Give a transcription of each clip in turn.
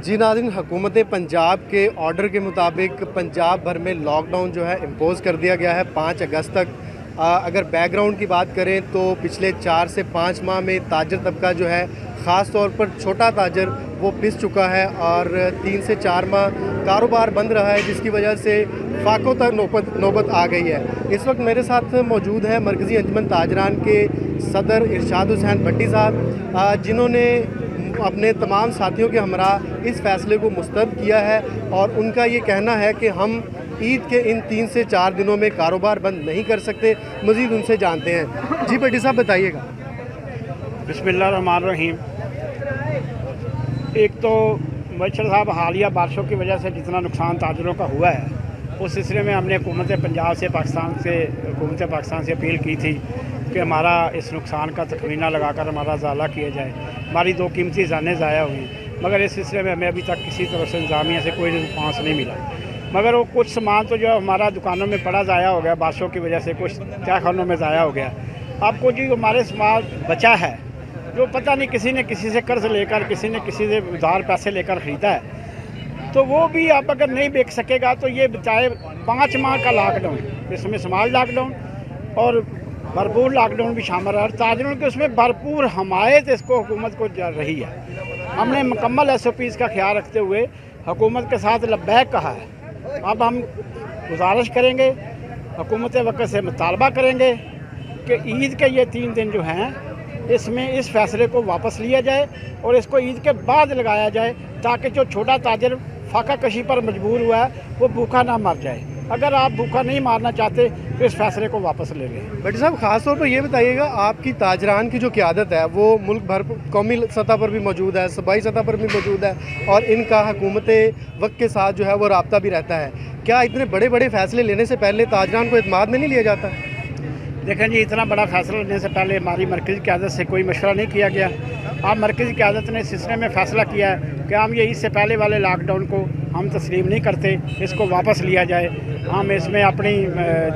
जी नाज़रीन, हुकूमत पंजाब के ऑर्डर के मुताबिक पंजाब भर में लॉक डाउन जो है इम्पोज़ कर दिया गया है 5 अगस्त तक। अगर बैकग्राउंड की बात करें तो पिछले 4 से 5 माह में ताजर तबका जो है, ख़ास तौर पर छोटा ताजर, वो पिस चुका है और 3 से 4 माह कारोबार बंद रहा है, जिसकी वजह से फाकों तक नौबत आ गई है। इस वक्त मेरे साथ मौजूद है मरकज़ी अंजुमन ताजरान के सदर इरशाद हुसैन भट्टी साहब, जिन्होंने अपने तमाम साथियों के हमरा इस फ़ैसले को मुस्तरद किया है और उनका ये कहना है कि हम ईद के इन 3 से 4 दिनों में कारोबार बंद नहीं कर सकते। मज़ीद उनसे जानते हैं। जी भट्टी साहब, बताइएगा। बिस्मिल्लाहिर्रहमानिर्रहीम। एक तो मच्छर साहब, हालिया बारिशों की वजह से जितना नुकसान ताजरों का हुआ है, उस सिलसिले में हमने हुकूमत पंजाब से हुकूमत पाकिस्तान से अपील की थी कि हमारा इस नुकसान का तखमीना लगाकर हमारा ज़ाला किया जाए। हमारी 2 कीमती जानें ज़ाया हुई, मगर इस सिलसिले में हमें अभी तक किसी तरफ से इंतज़ामिया से कोई रिस्पांस नहीं मिला। मगर वो कुछ सामान तो जो हमारा दुकानों में पड़ा ज़ाया हो गया, बारिशों की वजह से कुछ तहखानों में ज़ाया हो गया। आपको जी हमारे सामान बचा है जो पता नहीं किसी ने किसी से कर्ज लेकर, किसी ने किसी से उधार पैसे लेकर ख़रीदा है, तो वो भी आप अगर नहीं बेच सकेगा तो ये चाहे 5 माह का लॉकडाउन, इसमें समाज लॉकडाउन और भरपूर लॉकडाउन भी शामिल है। और ताजरों की उसमें भरपूर हमायत इसको हुकूमत को जा रही है। हमने मुकम्मल SOPs का ख्याल रखते हुए हुकूमत के साथ लब्बैक कहा है। अब हम गुजारिश करेंगे, हुकूमत वक्त से मुतालबा करेंगे कि ईद के ये 3 दिन जो हैं, इसमें इस फैसले को वापस लिया जाए और इसको ईद के बाद लगाया जाए, ताकि जो छोटा ताजर फाका कशी पर मजबूर हुआ है वो भूखा ना मर जाए। अगर आप भूखा नहीं मारना चाहते तो इस फैसले को वापस ले लें। भट्टी साहब, ख़ास तौर पर ये बताइएगा, आपकी ताजरान की जो क़यादत है वो मुल्क भर कौमी सतह पर भी मौजूद है, सूबाई सतह पर भी मौजूद है और इनका हुकूमत वक्त के साथ जो है वो राब्ता भी रहता है। क्या इतने बड़े बड़े फ़ैसले लेने से पहले ताजरान को एतमाद में नहीं लिया जाता? देखें जी, इतना बड़ा फैसला लेने से पहले हमारी मरकज़ी क़यादत से कोई मशवरा नहीं किया गया। अब मरकज़ी क़यादत ने इस सिलसिले में फ़ैसला किया है कि हम ये इससे पहले वाले लॉकडाउन को हम तस्लीम नहीं करते, इसको वापस लिया जाए। हम इसमें अपनी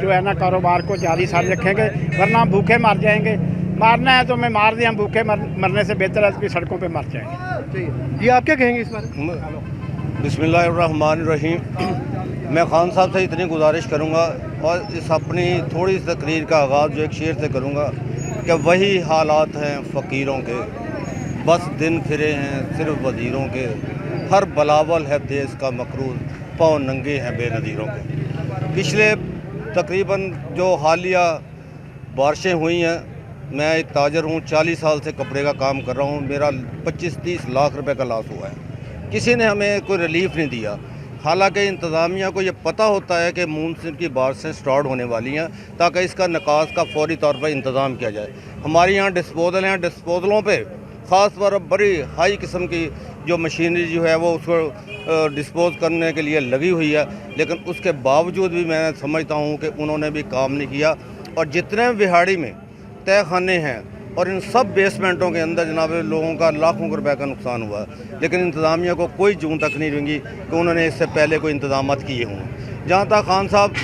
जो है ना कारोबार को जारी सारी रखेंगे, वरना हम भूखे मर जाएंगे। मारना है तो मैं मार दें, हम भूखे मरने से बेहतर है कि सड़कों पर मर जाएंगे। ये आप क्या कहेंगे इस बारे? बिस्मिल्लाहिर्रहमानिर्रहीम। मैं खान साहब से इतनी गुजारिश करूँगा और इस अपनी थोड़ी सी तकरीर का आगाज़ जो एक शेर से करूँगा कि वही हालात हैं फ़कीरों के, बस दिन फिरे हैं सिर्फ वज़ीरों के, हर बलावल है देश का मकरूज़, पाँव नंगे हैं बेनज़ीरों के। पिछले तकरीबन जो हालिया बारिशें हुई हैं, मैं एक ताजर हूँ, 40 साल से कपड़े का काम कर रहा हूँ, मेरा 25-30 लाख रुपए का लॉस हुआ है। किसी ने हमें कोई रिलीफ नहीं दिया। हालांकि इंतज़ामिया को ये पता होता है कि मानसून की बारिशें स्टार्ट होने वाली हैं, ताकि इसका निकास का फौरी तौर पर इंतज़ाम किया जाए। हमारे यहाँ डिस्पोजल हैं, डिस्पोजलों पे ख़ास तौर पर बड़ी हाई किस्म की जो मशीनरी जो है वो उसको डिस्पोज करने के लिए लगी हुई है, लेकिन उसके बावजूद भी मैं समझता हूँ कि उन्होंने भी काम नहीं किया। और जितने बिहाड़ी में तहखाने हैं और इन सब बेसमेंटों के अंदर जनाब लोगों का लाखों रुपए का नुकसान हुआ है, लेकिन इंतज़ामिया को कोई जून तक नहीं दूँगी कि उन्होंने इससे पहले कोई इंतजाम किए हों। जहाँ तक खान साहब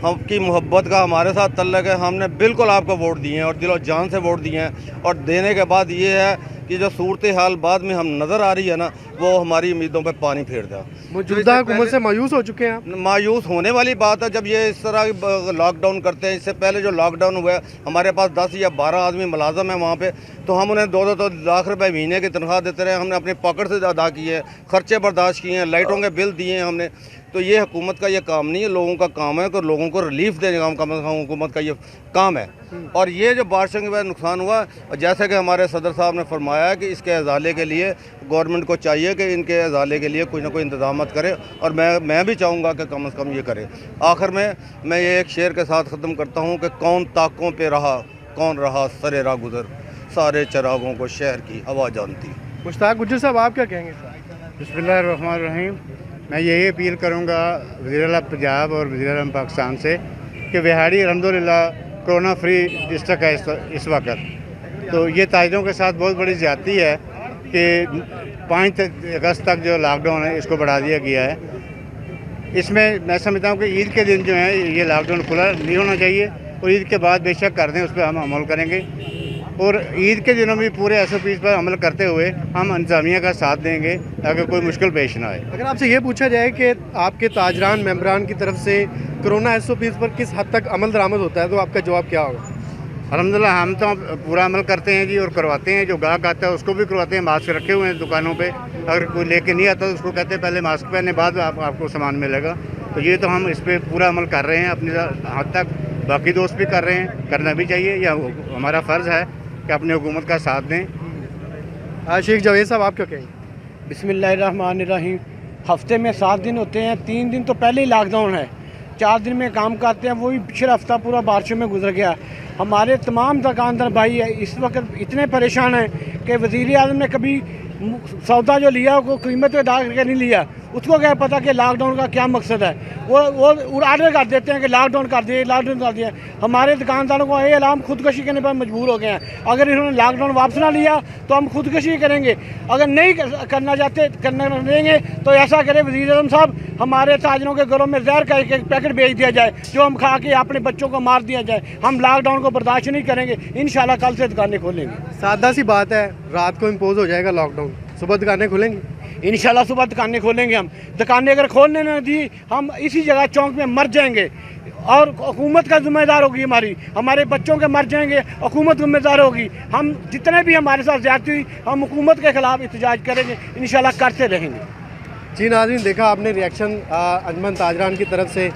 आपकी मोहब्बत का हमारे साथ तल्लक है, हमने बिल्कुल आपको वोट दिए हैं और दिलो जान से वोट दिए हैं। और देने के बाद ये है कि जो सूरत हाल बाद में हम नज़र आ रही है ना, वो हमारी उम्मीदों पे पानी फेर दिया। मौजूदा हुकूमत से मायूस हो चुके हैं आप? मायूस होने वाली बात है जब ये इस तरह लॉकडाउन करते हैं। इससे पहले जो लॉकडाउन हुआ है, हमारे पास 10 या 12 आदमी मुलाजम है वहाँ पे, तो हम उन्हें 2-2 लाख रुपए महीने की तनख्वाह देते रहे। हमने अपने पॉकेट से अदा किए हैं, खर्चे बर्दाश्त किए हैं, लाइटों के बिल दिए हैं हमने। तो ये हुकूमत का ये काम नहीं है, लोगों का काम है कि लोगों को रिलीफ देने का हुकूमत का ये काम है। और ये जो बारिशों के बाद नुकसान हुआ, जैसे कि हमारे सदर साहब ने फरमाया कि इसके अजाले के लिए गवर्नमेंट को चाहिए कि इनके अजाले के लिए कोई ना कोई इंतजाम करे, और मैं भी चाहूँगा कि कम से कम ये करे। आखिर में मैं ये एक शेर के साथ ख़त्म करता हूँ कि कौन ताकों पे रहा, कौन रहा सरे राह गुज़र, सारे चरागों को शहर की हवा जानती। मुश्ताक गुज्जर साहब, आप क्या कहेंगे? बिस्मिल्लाहिर्रहमानिर्रहीम। मैं यही अपील करूँगा वज़ीर-ए-आला पंजाब और वज़ीर-ए-आज़म पाकिस्तान से कि बिहाड़ी अल्हम्दुलिल्लाह कोरोना फ्री डिस्ट्रिक्ट है इस वक्त। तो ये ताजरों के साथ बहुत बड़ी ज़्यादती है कि 5 अगस्त तक जो लॉकडाउन है इसको बढ़ा दिया गया है। इसमें मैं समझता हूँ कि ईद के दिन जो है ये लॉकडाउन खुला नहीं होना चाहिए और ईद के बाद बेशक कर दें, उस पर हम अमल करेंगे। और ईद के दिनों भी पूरे SOPs पर अमल करते हुए हम इंतजामिया का साथ देंगे ताकि कोई मुश्किल पेश ना आए। अगर आपसे ये पूछा जाए कि आपके ताजरान मेंबरान की तरफ से कोरोना SOPs पर किस हद तक अमल दरामद होता है, तो आपका जवाब क्या होगा? अल्हम्दुलिल्लाह हम तो पूरा अमल करते हैं जी, और करवाते हैं। जो ग्राहक आता है उसको भी करवाते हैं। मास्क रखे हुए हैं दुकानों पे, अगर कोई लेके नहीं आता तो उसको कहते हैं पहले मास्क पहने, बाद आपको सामान मिलेगा। तो ये तो हम इस पर पूरा अमल कर रहे हैं अपनी हद तक। बाकी दोस्त भी कर रहे हैं, करना भी चाहिए, यह हमारा फ़र्ज़ है कि अपनी हुकूमत का साथ दें। शेख जावेद साहब, आप क्या कहेंगे? बिस्मिल्लाहिर्रहमानिर्रहीम। हफ्ते में 7 दिन होते हैं, 3 दिन तो पहले ही लॉकडाउन है, 4 दिन में काम करते हैं, वही पिछला हफ्ता पूरा बारिशों में गुजर गया। हमारे तमाम दुकानदार भाई है इस वक्त इतने परेशान हैं कि वज़ीर आज़म ने कभी सौदा जो लिया वो कीमत पे डाल के नहीं लिया, उसको क्या पता कि लॉकडाउन का क्या मकसद है। वो ऑर्डर कर देते हैं कि लॉकडाउन कर दिए, लॉकडाउन कर दिया। हमारे दुकानदारों को ये अलाम खुदकशी करने पर मजबूर हो गए हैं। अगर इन्होंने लॉकडाउन वापस ना लिया तो हम खुदकशी करेंगे, अगर नहीं करना चाहते करना देंगे तो ऐसा करे वज़ीर आज़म साहब, हमारे ताजरों के घरों में जहर का एक पैकेट भेज दिया जाए जो हम खा के अपने बच्चों को मार दिया जाए। हम लॉकडाउन को बर्दाश्त नहीं करेंगे। इंशाल्लाह कल से दुकानें खोलेंगे। सादा सी बात है, रात को इम्पोज हो जाएगा लॉकडाउन, सुबह दुकानें खुलेंगी? इंशाल्लाह सुबह दुकानें खोलेंगे। हम दुकानें अगर खोलने न दी हम इसी जगह चौक में मर जाएंगे, और हुकूमत का जिम्मेदार होगी हमारे बच्चों के मर जाएंगे, हुकूमत जिम्मेदार होगी। हम जितने भी हमारे साथ ज्यादती हुई हम हुकूमत के खिलाफ एहतजाज करेंगे, इंशाल्लाह करते रहेंगे। जी नाज़रीन, देखा आपने रिएक्शन अंजमन ताजरान की तरफ से।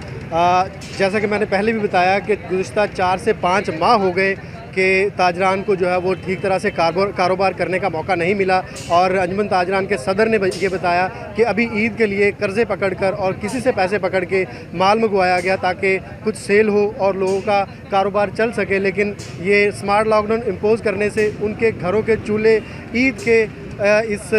जैसा कि मैंने पहले भी बताया कि गुज़िश्ता 4 से 5 माह हो गए कि ताजरान को जो है वो ठीक तरह से कारोबार करने का मौका नहीं मिला, और अंजमन ताजरान के सदर ने ये बताया कि अभी ईद के लिए कर्ज़े पकड़कर और किसी से पैसे पकड़ के माल मंगवाया गया ताकि कुछ सेल हो और लोगों का कारोबार चल सके। लेकिन ये स्मार्ट लॉकडाउन इम्पोज़ करने से उनके घरों के चूल्हे ईद के इस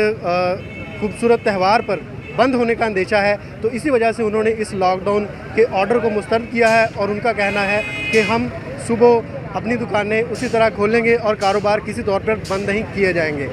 खूबसूरत त्यौहार पर बंद होने का अंदेशा है। तो इसी वजह से उन्होंने इस लॉकडाउन के ऑर्डर को मुस्तरद किया है, और उनका कहना है कि हम सुबह अपनी दुकानें उसी तरह खोलेंगे और कारोबार किसी तौर पर बंद नहीं किए जाएंगे।